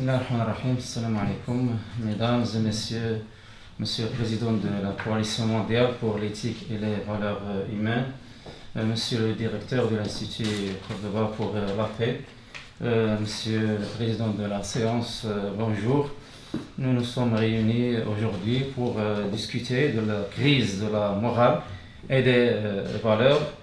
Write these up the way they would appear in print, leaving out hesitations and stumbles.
Bismillahirrahmanirrahim. Assalamu alaikum. Mesdames et messieurs, monsieur le président de la Coalition mondiale pour l'éthique et les valeurs humaines, monsieur le directeur de l'Institut Cordoba pour la paix, monsieur le président de la séance, bonjour. Nous nous sommes réunis aujourd'hui pour discuter de la crise de la morale et des valeurs.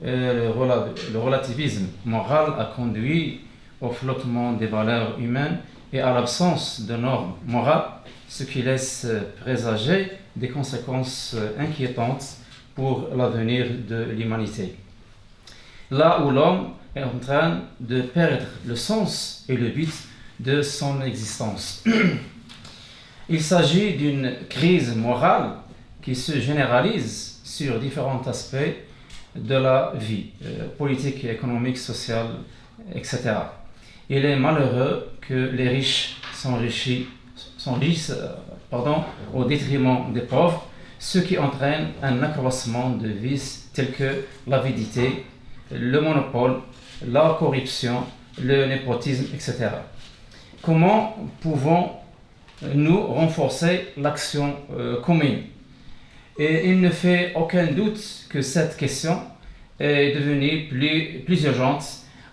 Le relativisme moral a conduit au flottement des valeurs humaines et à l'absence de normes morales, ce qui laisse présager des conséquences inquiétantes pour l'avenir de l'humanité. Là où l'homme est en train de perdre le sens et le but de son existence. Il s'agit d'une crise morale qui se généralise sur différents aspects de la vie, politique, économique, sociale, etc. Il est malheureux que les riches s'enrichissent au détriment des pauvres, ce qui entraîne un accroissement de vices tels que l'avidité, le monopole, la corruption, le népotisme, etc. Comment pouvons-nous renforcer l'action commune? Et il ne fait aucun doute que cette question est devenue plus urgente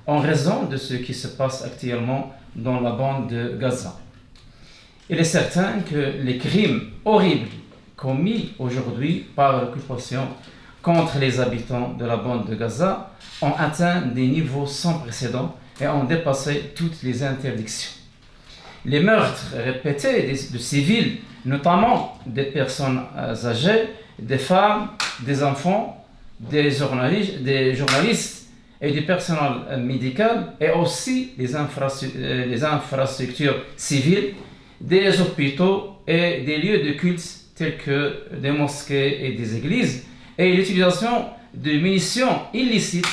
en raison de ce qui se passe actuellement dans la bande de Gaza. Il est certain que les crimes horribles commis aujourd'hui par l'occupation contre les habitants de la bande de Gaza ont atteint des niveaux sans précédent et ont dépassé toutes les interdictions. Les meurtres répétés de civils, notamment des personnes âgées, des femmes, des enfants, des journalistes et du personnel médical, et aussi les infrastructures civiles, des hôpitaux et des lieux de culte tels que des mosquées et des églises, et l'utilisation de munitions illicites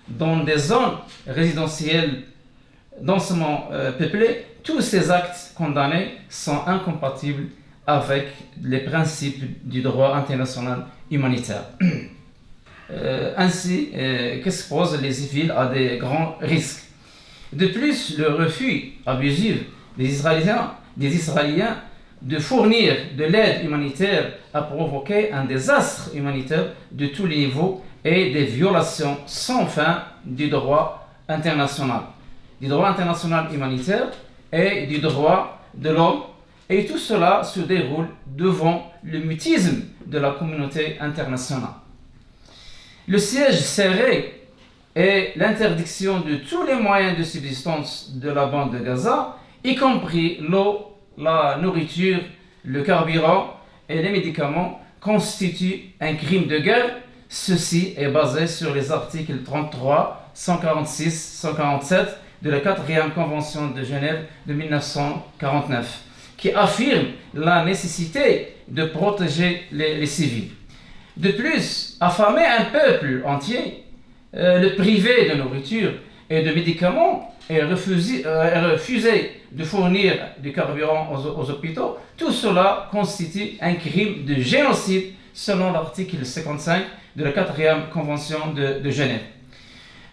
dans des zones résidentielles densément peuplées. Tous ces actes condamnés sont incompatibles avec les principes du droit international humanitaire. Ainsi qu'exposent les civils à des grands risques. De plus, le refus abusif des Israéliens de fournir de l'aide humanitaire a provoqué un désastre humanitaire de tous les niveaux et des violations sans fin du droit international humanitaire et du droit de l'homme, et tout cela se déroule devant le mutisme de la communauté internationale. Le siège serré et l'interdiction de tous les moyens de subsistance de la bande de Gaza, y compris l'eau, la nourriture, le carburant et les médicaments, constituent un crime de guerre. Ceci est basé sur les articles 33, 146, 147 de la 4e Convention de Genève de 1949, qui affirme la nécessité de protéger les civils. De plus, affamer un peuple entier, le priver de nourriture et de médicaments et refuser de fournir du carburant aux hôpitaux, tout cela constitue un crime de génocide selon l'article 55 de la 4e Convention de Genève.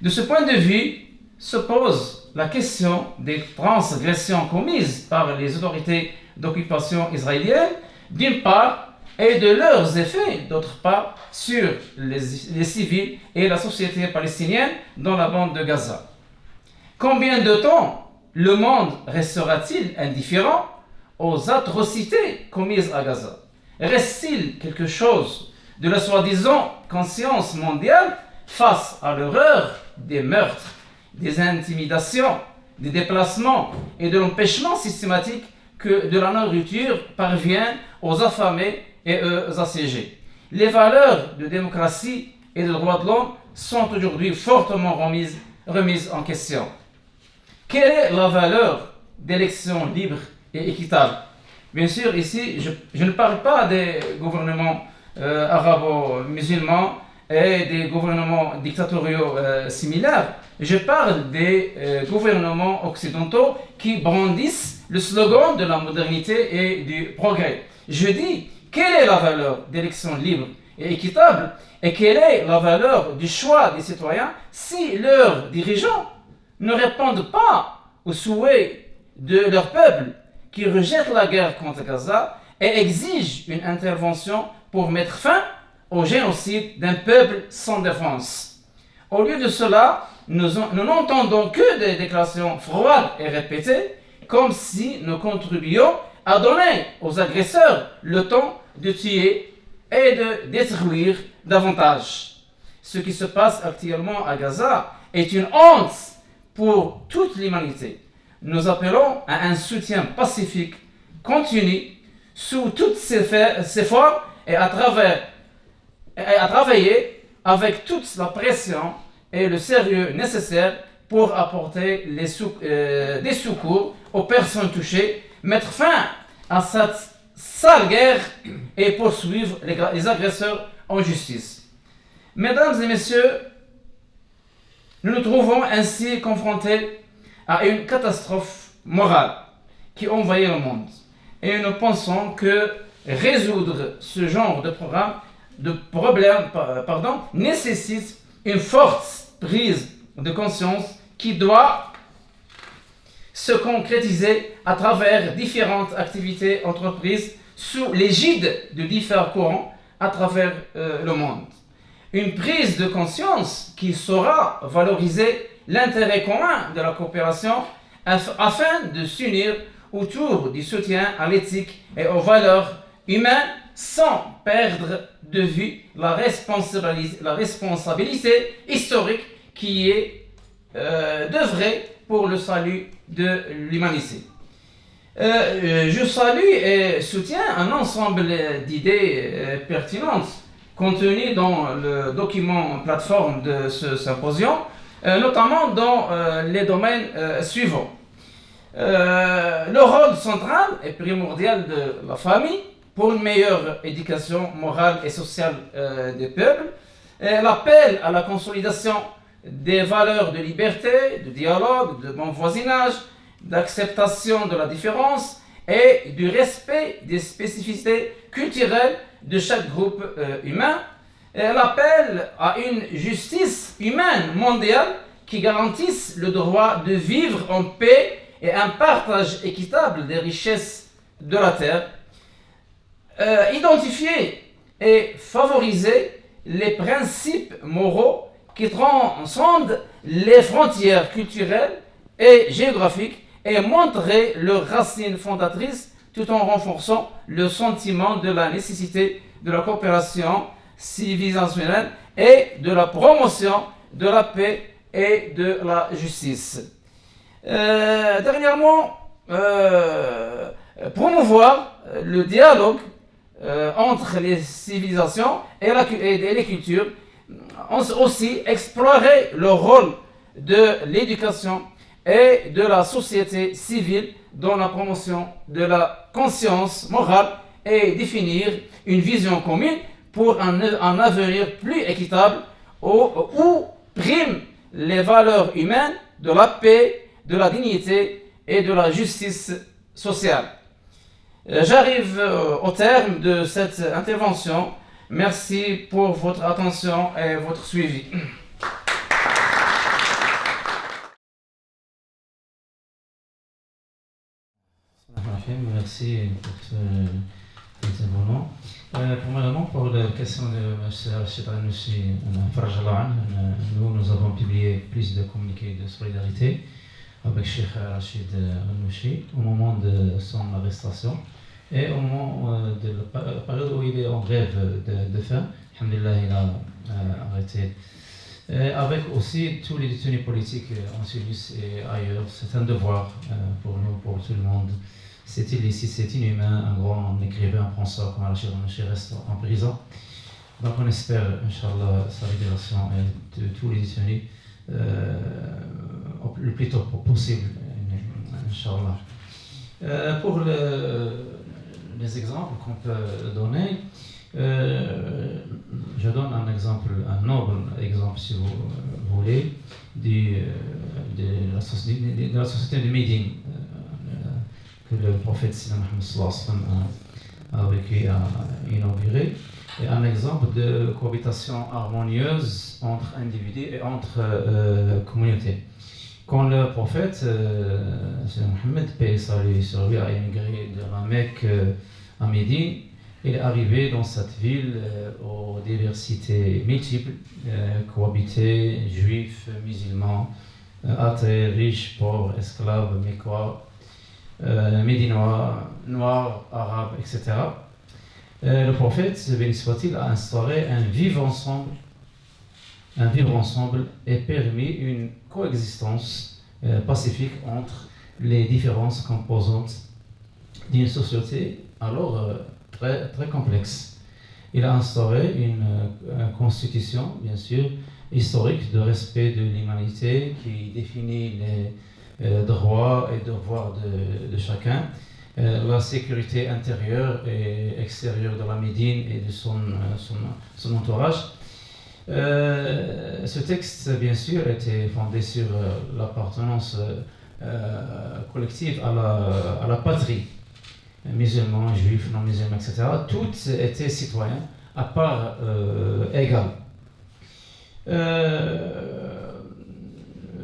De ce point de vue, se pose la question des transgressions commises par les autorités d'occupation israéliennes, d'une part, et de leurs effets, d'autre part, sur les civils et la société palestinienne dans la bande de Gaza. Combien de temps le monde restera-t-il indifférent aux atrocités commises à Gaza? Reste-t-il quelque chose de la soi-disant conscience mondiale face à l'horreur des meurtres, des intimidations, des déplacements et de l'empêchement systématique que de la nourriture parvient aux affamés et aux assiégés? Les valeurs de démocratie et de droits de l'homme sont aujourd'hui fortement remises en question. Quelle est la valeur d'élections libres et équitables? Bien sûr, ici, je ne parle pas des gouvernements arabo-musulmans et des gouvernements dictatoriaux similaires. Je parle des gouvernements occidentaux qui brandissent le slogan de la modernité et du progrès. Je dis, quelle est la valeur d'élections libres et équitables, et quelle est la valeur du choix des citoyens si leurs dirigeants ne répondent pas aux souhaits de leur peuple qui rejette la guerre contre Gaza et exige une intervention pour mettre fin au génocide d'un peuple sans défense. Au lieu de cela, nous n'entendons que des déclarations froides et répétées, comme si nous contribuions à donner aux agresseurs le temps de tuer et de détruire davantage. Ce qui se passe actuellement à Gaza est une honte pour toute l'humanité. Nous appelons à un soutien pacifique, continu, sous toutes ses formes et à travailler avec toute la pression et le sérieux nécessaire pour apporter des secours aux personnes touchées, mettre fin à cette sale guerre et poursuivre les agresseurs en justice. Mesdames et messieurs, nous nous trouvons ainsi confrontés à une catastrophe morale qui envahit le monde. Et nous pensons que résoudre ce genre de problème nécessite une forte prise de conscience qui doit se concrétiser à travers différentes activités entreprises sous l'égide de différents courants à travers le monde. Une prise de conscience qui saura valoriser l'intérêt commun de la coopération afin de s'unir autour du soutien à l'éthique et aux valeurs humaines sans perdre de vue la responsabilité historique qui est d'œuvrer pour le salut de l'humanité. Je salue et soutiens un ensemble d'idées pertinentes contenues dans le document plateforme de ce symposium, notamment dans les domaines suivants. Le rôle central et primordial de la famille pour une meilleure éducation morale et sociale des peuples, l'appel à la consolidation des valeurs de liberté, de dialogue, de bon voisinage, d'acceptation de la différence et du respect des spécificités culturelles de chaque groupe humain, l'appel à une justice humaine mondiale qui garantisse le droit de vivre en paix et un partage équitable des richesses de la terre, identifier et favoriser les principes moraux qui transcendent les frontières culturelles et géographiques et montrer leurs racines fondatrices tout en renforçant le sentiment de la nécessité de la coopération civilisationnelle et de la promotion de la paix et de la justice. Dernièrement, promouvoir le dialogue entre les civilisations et les cultures, aussi explorer le rôle de l'éducation et de la société civile dans la promotion de la conscience morale et définir une vision commune pour un avenir plus équitable où priment les valeurs humaines de la paix, de la dignité et de la justice sociale. J'arrive au terme de cette intervention. Merci pour votre attention et votre suivi. Merci pour cet intervenant. Premièrement, pour la question de M. Rachid Al-Noussi, nous avons publié plus de communiqués de solidarité avec Cheikh Rachid Al-Noussi au moment de son arrestation et au moment de la période où il est en grève de faim. Alhamdulillah, il a arrêté. Avec aussi tous les détenus politiques en Suisse et ailleurs. C'est un devoir pour nous, pour tout le monde. C'est illicite, c'est inhumain, un grand écrivain, un penseur comme Rachid Al-Noussi reste en prison. Donc on espère, Inch'Allah, sa libération et de tous les détenus le plus tôt possible, Inch'Allah. Pour les exemples qu'on peut donner, je donne un exemple, un noble exemple si vous voulez, de la société de Médine que le prophète Mohammed sallallahu alayhi wa sallam a vécu, a inauguré, et un exemple de cohabitation harmonieuse entre individus et entre communautés. Quand le prophète, c'est Mohammed, paix et salut sur lui, a émigré de la Mecque à Médine, il est arrivé dans cette ville aux diversités multiples, cohabitaient juifs, musulmans, athées, riches, pauvres, esclaves, mécois, médinois, noirs, arabes, etc. Le prophète, béni soit-il, a instauré un vivre ensemble et permis une coexistence pacifique entre les différentes composantes d'une société alors très, très complexe. Il a instauré une constitution, bien sûr, historique de respect de l'humanité qui définit les droits et devoirs de chacun, la sécurité intérieure et extérieure de la Médine et de son entourage. Ce texte, bien sûr, était fondé sur l'appartenance collective à la patrie. Musulmans, juifs, non-musulmans, etc. Tous étaient citoyens à part égale.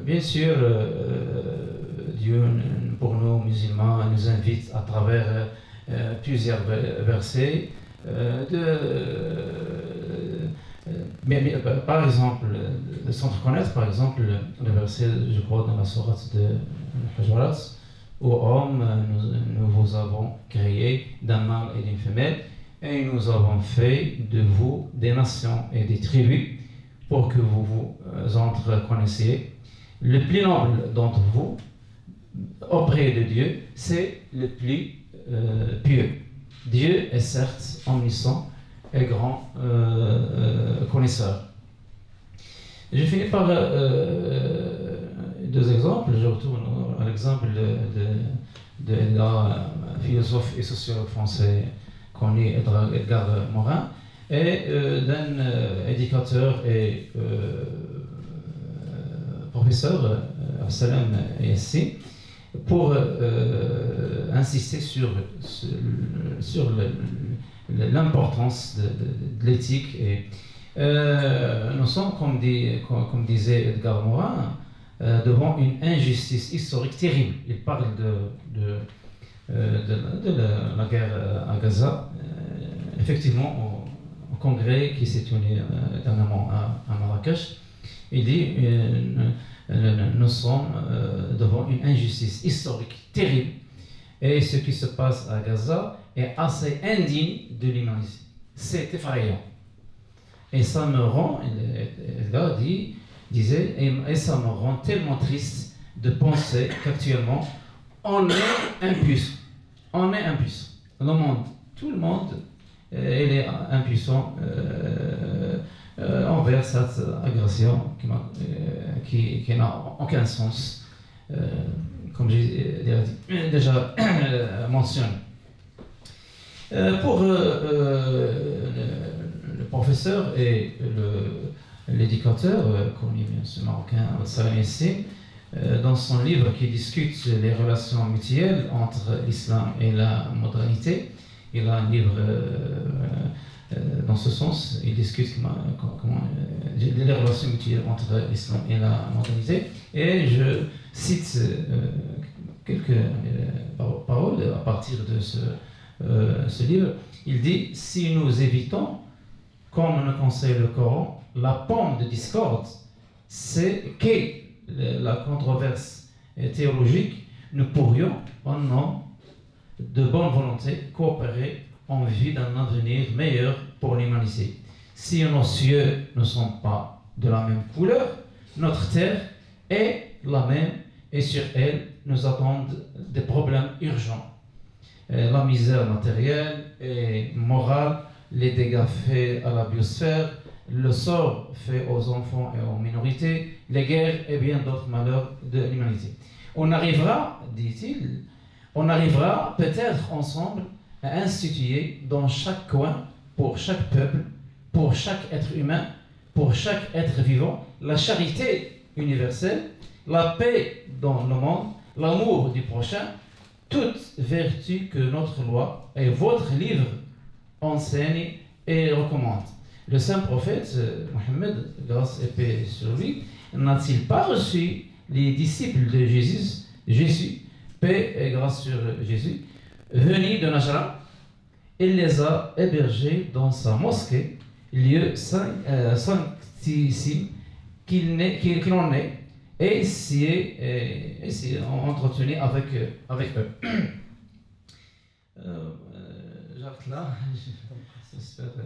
Bien sûr, Dieu, pour nous musulmans, nous invite à travers plusieurs versets par exemple, de s'en reconnaître, par exemple, le verset, je crois, dans la sourate de Hujurat, ô hommes, nous vous avons créé d'un mâle et d'une femelle, et nous avons fait de vous des nations et des tribus pour que vous vous entreconnaissiez. Le plus noble d'entre vous, auprès de Dieu, c'est le plus pieux. Dieu est certes omniscient et grand connaisseur. Je finis par deux exemples. Je retourne à l'exemple de philosophe et sociologue français connu, Edgar Morin, et d'un éducateur et professeur, Absalem Yassi, pour insister sur l'importance de l'éthique. Et nous sommes, comme disait Edgar Morin, devant une injustice historique terrible. Il parle de la guerre à Gaza. Effectivement, au congrès qui s'est tenu dernièrement à Marrakech, il dit nous sommes devant une injustice historique terrible. Et ce qui se passe à Gaza est assez indigne de l'humanité. C'est effrayant. Et ça me rend, Edgar disait, et ça me rend tellement triste de penser qu'actuellement, on est impuissant. On est impuissant. Le monde, tout le monde, il est impuissant envers cette agression qui n'a aucun sens, comme j'ai déjà mentionné. Pour le professeur et l'éducateur, connu ce marocain, Salam Yassi, dans son livre qui discute les relations mutuelles entre l'islam et la modernité, il a un livre dans ce sens, il discute les relations mutuelles entre l'islam et la modernité, et je cite quelques paroles à partir de ce livre. Il dit: si nous évitons, comme le conseille le Coran, la pomme de discorde, c'est qu'est la controverse théologique, nous pourrions, en nom de bonne volonté, coopérer en vue d'un avenir meilleur pour l'humanité. Si nos cieux ne sont pas de la même couleur, notre terre est la même et sur elle nous attendent des problèmes urgents. La misère matérielle et morale, les dégâts faits à la biosphère, le sort fait aux enfants et aux minorités, les guerres et bien d'autres malheurs de l'humanité. On arrivera, dit-il, peut-être ensemble à instituer dans chaque coin, pour chaque peuple, pour chaque être humain, pour chaque être vivant, la charité universelle, la paix dans le monde, l'amour du prochain, toute vertu que notre loi et votre livre enseignent et recommandent. Le saint prophète, Mohammed, grâce et paix sur lui, n'a-t-il pas reçu les disciples de Jésus, paix et grâce sur Jésus, venus de Najran. Il les a hébergés dans sa mosquée, lieu sanctissime qu'il en est, et s'y est entretenu avec eux. J'arrête là. J'espère que